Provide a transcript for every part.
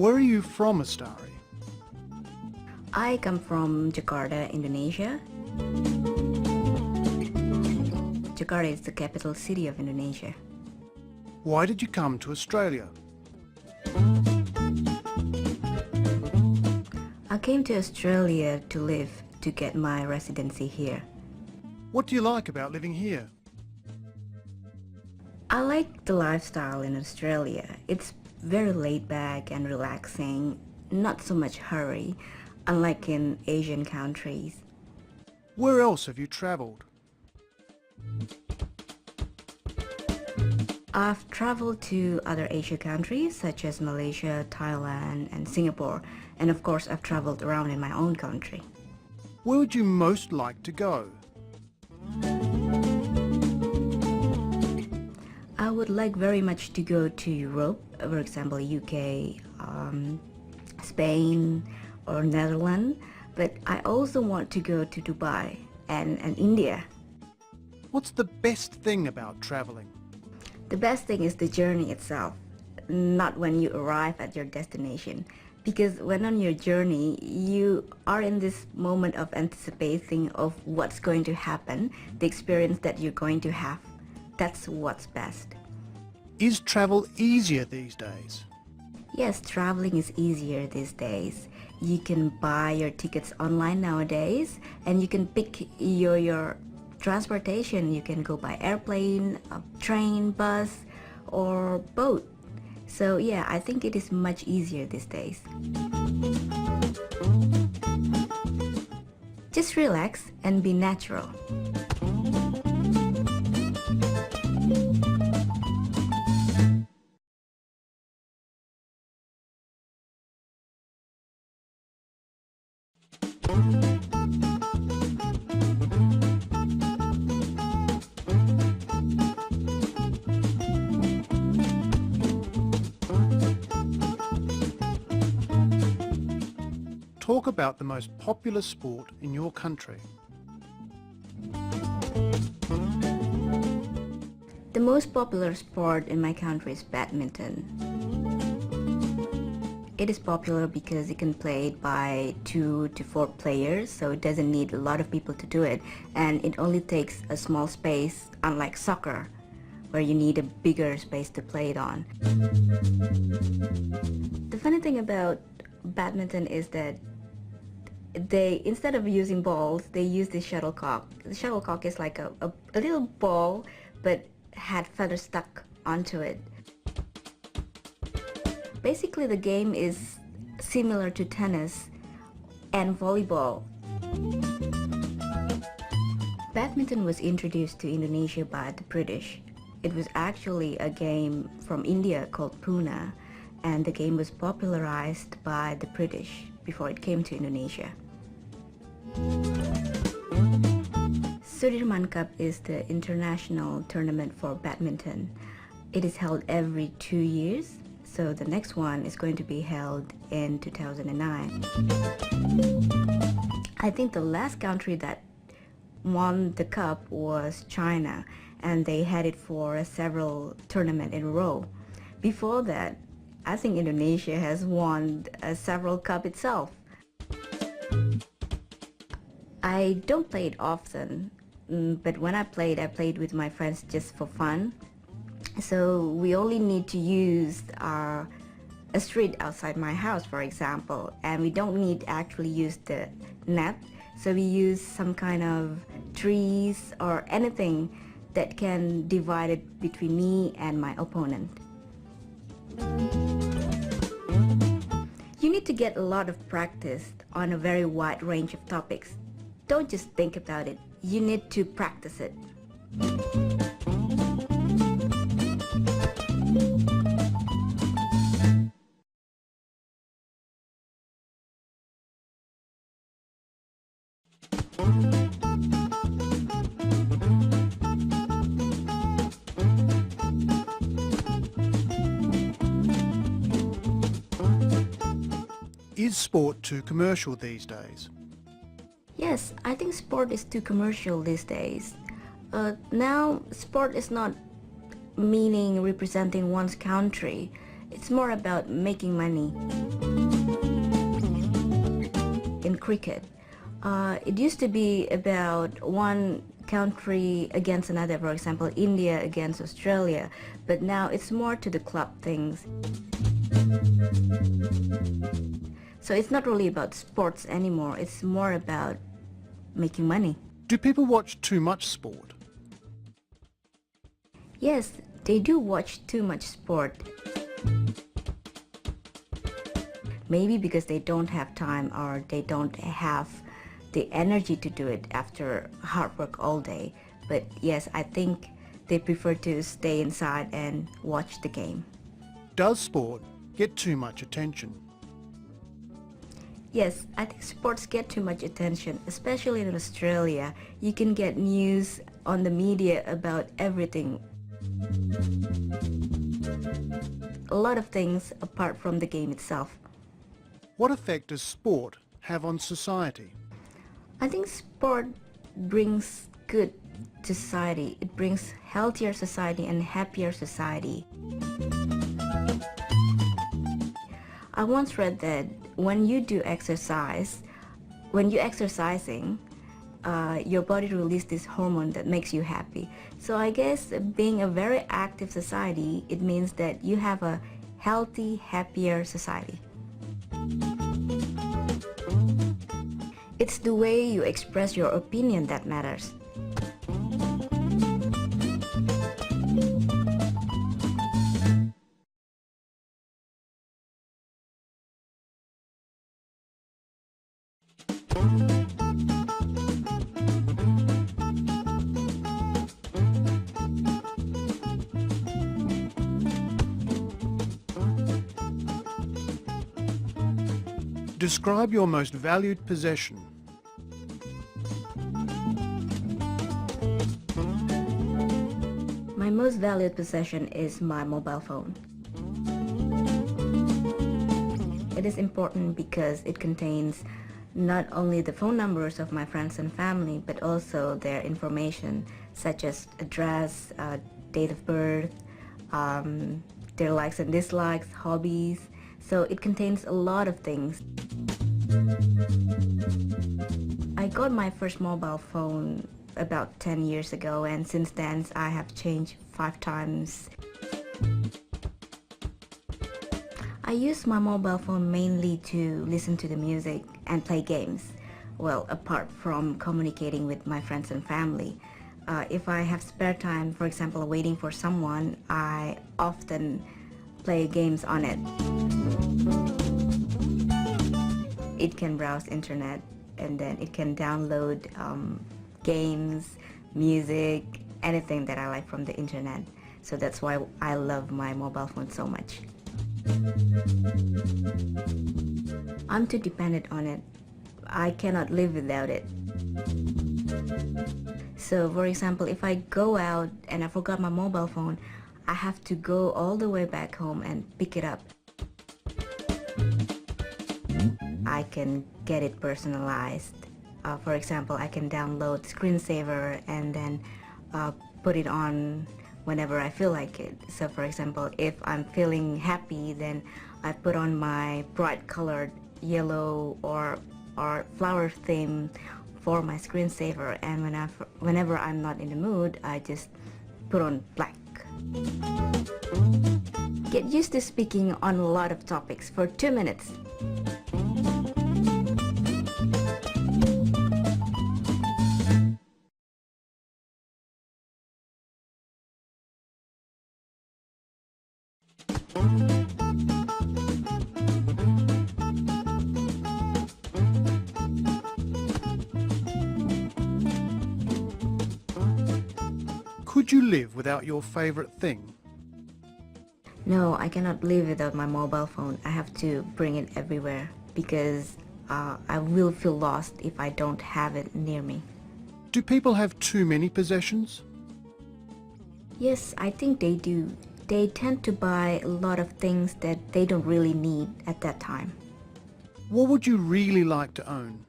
Where are you from, Astari? I come from Jakarta, Indonesia. Jakarta is the capital city of Indonesia. Why did you come to Australia? I came to Australia to live, to get my residency here. What do you like about living here? I like the lifestyle in Australia. It's very laid back and relaxing, not so much hurry, unlike in Asian countries. Where else have you travelled? I've traveled to other Asian countries such as Malaysia, Thailand and Singapore, and of course I've traveled around in my own country. Where would you most like to go? I would like very much to go to Europe, for example UK, Spain or Netherlands, but I also want to go to Dubai and India. What's the best thing about travelling? The best thing is the journey itself, not when you arrive at your destination. Because when on your journey, you are in this moment of anticipating of what's going to happen, the experience that you're going to have. That's what's best. Is travel easier these days? Yes, traveling is easier these days. You can buy your tickets online nowadays, and you can pick your transportation. You can go by airplane, train, bus or boat. So yeah, I think it is much easier these days. Just relax and be natural. Talk about the most popular sport in your country. The most popular sport in my country is badminton. It is popular because it can play it by 2 to 4 players, so it doesn't need a lot of people to do it, and it only takes a small space, unlike soccer, where you need a bigger space to play it on. The funny thing about badminton is that instead of using balls, they use the shuttlecock. The shuttlecock is like a little ball, but had feathers stuck onto it. Basically, the game is similar to tennis and volleyball. Badminton was introduced to Indonesia by the British. It was actually a game from India called Puna, and the game was popularized by the British before it came to Indonesia. Sudirman Cup is the international tournament for badminton. It is held every 2 years, so the next one is going to be held in 2009. I think the last country that won the cup was China, and they had it for several tournaments in a row. Before that, I think Indonesia has won several cups itself. I don't play it often, but when I played with my friends just for fun. So we only need to use a street outside my house, for example, and we don't need to actually use the net. So we use some kind of trees or anything that can divide it between me and my opponent. You need to get a lot of practice on a very wide range of topics. Don't just think about it, you need to practice it. Is sport too commercial these days? Yes, I think sport is too commercial these days. Now, sport is not meaning representing one's country. It's more about making money. In cricket, it used to be about one country against another, for example, India against Australia, but now it's more to the club things. So it's not really about sports anymore, it's more about making money. Do people watch too much sport? Yes, they do watch too much sport. Maybe because they don't have time or they don't have the energy to do it after hard work all day. But yes, I think they prefer to stay inside and watch the game. Does sport get too much attention? Yes, I think sports get too much attention, especially in Australia. You can get news on the media about everything. A lot of things apart from the game itself. What effect does sport have on society? I think sport brings good to society. It brings healthier society and happier society. I once read that when you do exercise, when you're exercising, your body releases this hormone that makes you happy. So I guess being a very active society, it means that you have a healthy, happier society. It's the way you express your opinion that matters. Describe your most valued possession. My most valued possession is my mobile phone. It is important because it contains not only the phone numbers of my friends and family, but also their information such as address, date of birth, their likes and dislikes, hobbies. So it contains a lot of things. I got my first mobile phone about 10 years ago, and since then I have changed 5 times. I use my mobile phone mainly to listen to the music and play games. Well, apart from communicating with my friends and family. If I have spare time, for example, waiting for someone, I often play games on it. It can browse internet and then it can download games, music, anything that I like from the internet. So that's why I love my mobile phone so much. I'm too dependent on it. I cannot live without it. So for example, if I go out and I forgot my mobile phone, I have to go all the way back home and pick it up. I can get it personalized. For example, I can download screensaver and then put it on whenever I feel like it. So for example, if I'm feeling happy, then I put on my bright colored yellow or flower theme for my screensaver, and whenever I'm not in the mood, I just put on black. Get used to speaking on a lot of topics for 2 minutes. Could you live without your favorite thing? No, I cannot live without my mobile phone. I have to bring it everywhere because I will feel lost if I don't have it near me. Do people have too many possessions? Yes, I think they do. They tend to buy a lot of things that they don't really need at that time. What would you really like to own?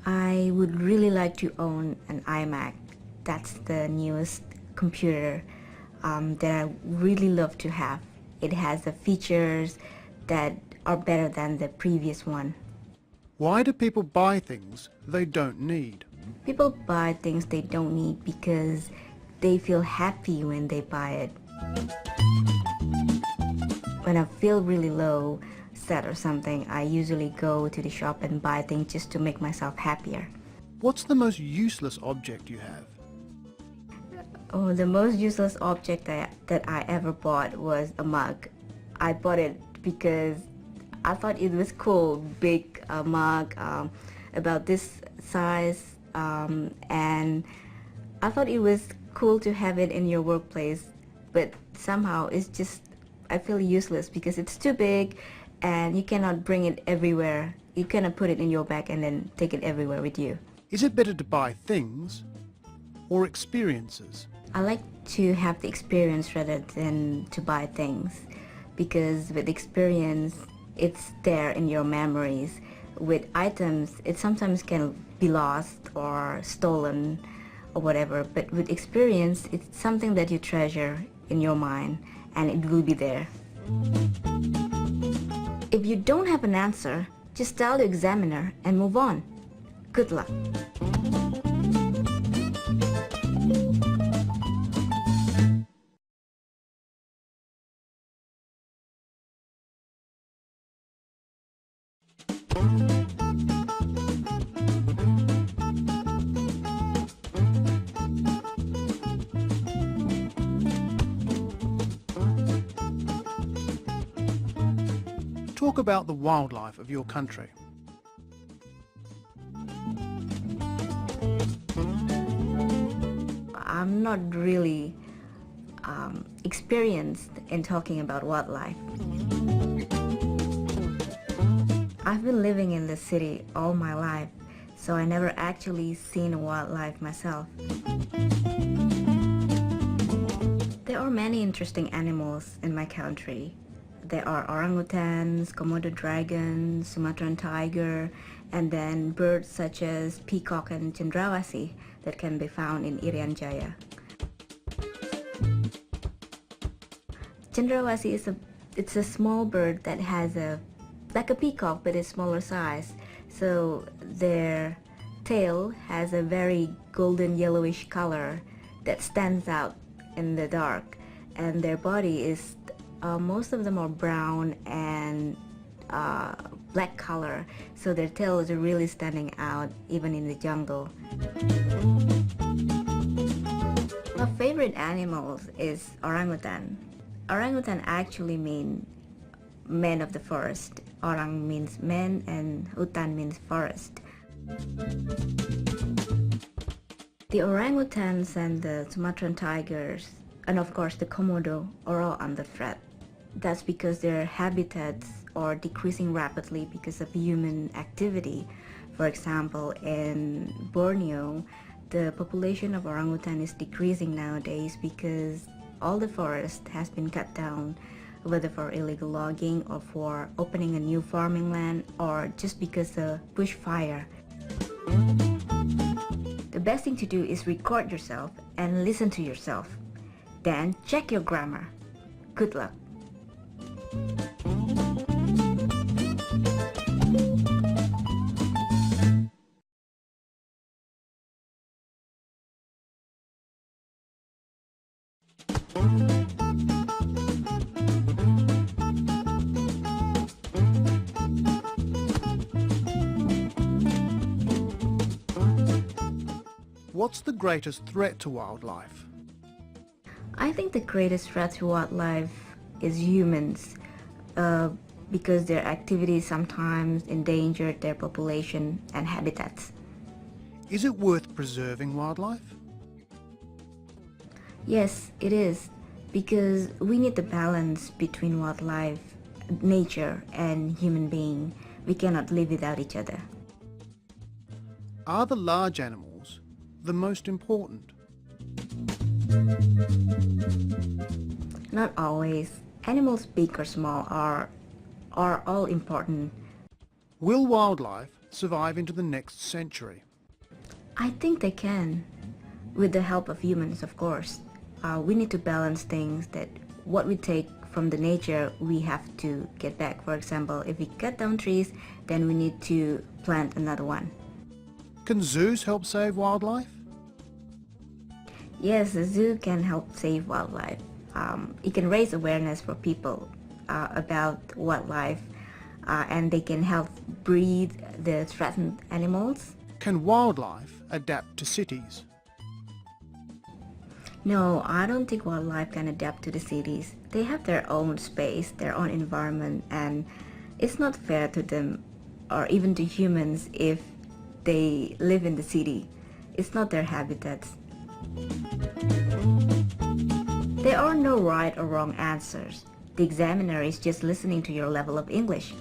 I would really like to own an iMac. That's the newest computer that I really love to have. It has the features that are better than the previous one. Why do people buy things they don't need? People buy things they don't need because they feel happy when they buy it. When I feel really low, sad or something, I usually go to the shop and buy things just to make myself happier. What's the most useless object you have? Oh, the most useless object that I ever bought was a mug. I bought it because I thought it was cool, big mug, about this size, and I thought it was cool to have it in your workplace, but somehow it's just, I feel useless because it's too big and you cannot bring it everywhere. You cannot put it in your bag and then take it everywhere with you. Is it better to buy things or experiences? I like to have the experience rather than to buy things, because with experience it's there in your memories. With items, it sometimes can be lost or stolen or whatever, but with experience it's something that you treasure in your mind and it will be there. If you don't have an answer, just tell the examiner and move on. Good luck. Talk about the wildlife of your country. I'm not really experienced in talking about wildlife. I've been living in the city all my life, so I never actually seen wildlife myself. There are many interesting animals in my country. There are orangutans, Komodo dragon, Sumatran tiger, and then birds such as peacock and cendrawasih that can be found in Irian Jaya. Cendrawasih it's a small bird that has like a peacock but a smaller size. So their tail has a very golden yellowish color that stands out in the dark, and their body is most of them are brown and black color, so their tails are really standing out even in the jungle. My favorite animals is orangutan. Orangutan actually mean men of the forest. Orang means men and hutan means forest. The orangutans and the Sumatran tigers and of course the Komodo are all under threat. That's because their habitats are decreasing rapidly because of human activity. For example, in Borneo, the population of orangutan is decreasing nowadays because all the forest has been cut down, whether for illegal logging or for opening a new farming land or just because of bushfire. The best thing to do is record yourself and listen to yourself. Then check your grammar. Good luck. What's the greatest threat to wildlife? I think the greatest threat to wildlife is humans, because their activities sometimes endanger their population and habitats. Is it worth preserving wildlife? Yes, it is, because we need the balance between wildlife, nature, and human being. We cannot live without each other. Are the large animals the most important? Not always. Animals big or small are all important. Will wildlife survive into the next century? I think they can, with the help of humans, of course. we need to balance things, that what we take from the nature we have to get back. For example, if we cut down trees, then we need to plant another one. Can zoos help save wildlife? Yes, the zoo can help save wildlife. It can raise awareness for people about wildlife, and they can help breed the threatened animals. Can wildlife adapt to cities? No, I don't think wildlife can adapt to the cities. They have their own space, their own environment, and it's not fair to them or even to humans if they live in the city. It's not their habitats. There are no right or wrong answers. The examiner is just listening to your level of English.